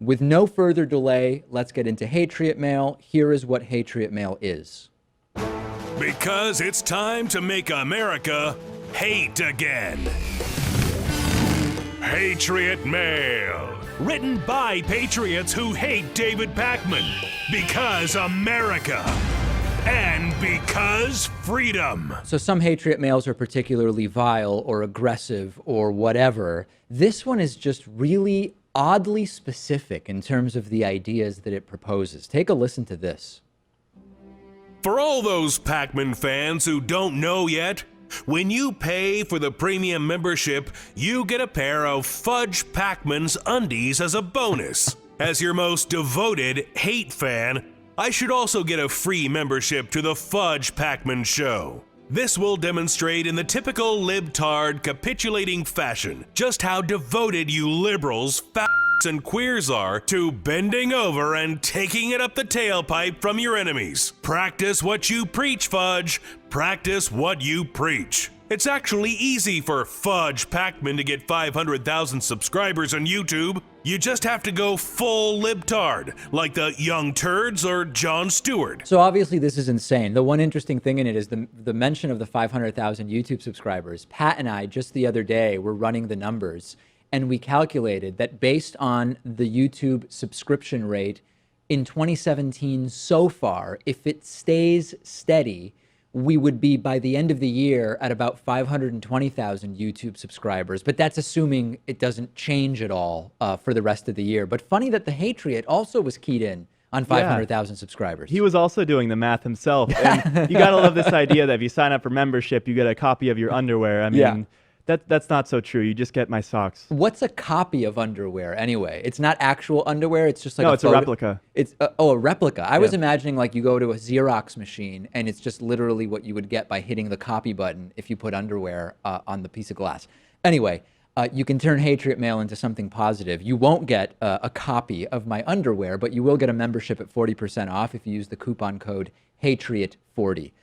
With no further delay, let's get into Hatriot Mail. Here is what Hatriot Mail is. Because it's time to make America hate again. Hatriot Mail. Written by patriots who hate David Pakman. Because America. And because freedom. So some Hatriot Mails are particularly vile or aggressive or whatever. This one is just really oddly specific in terms of the ideas that it proposes. Take a listen to this. For all those Pakman fans who don't know yet, when you pay for the premium membership, you get a pair of Fudge Pakman's Undies as a bonus. As your most devoted hate fan, I should also get a free membership to the Fudge Pakman Show. This will demonstrate in the typical libtard capitulating fashion just how devoted you liberals, f***s, and queers are to bending over and taking it up the tailpipe from your enemies. Practice what you preach, Fudge. Practice what you preach. It's actually easy for Fudge Pakman to get 500,000 subscribers on YouTube. You just have to go full libtard, like the Young Turds or Jon Stewart. So obviously this is insane. The one interesting thing in it is the mention of the 500,000 YouTube subscribers. Pat and I just the other day were running the numbers, and we calculated that based on the YouTube subscription rate in 2017 so far, if it stays steady, we would be by the end of the year at about 520,000 YouTube subscribers. But that's assuming it doesn't change at all for the rest of the year. But funny that the Hatriot also was keyed in on 500,000 subscribers. He was also doing the math himself. And you got to love this idea that if you sign up for membership, you get a copy of your underwear. I mean, that's not so true. You just get my socks. What's a copy of underwear anyway? It's not actual underwear. It's just like no, it's a replica. It's a replica. I was imagining like you go to a Xerox machine and it's just literally what you would get by hitting the copy button if you put underwear on the piece of glass. Anyway, you can turn Hatriot Mail into something positive. You won't get a copy of my underwear, but you will get a membership at 40% off if you use the coupon code Hatriot40.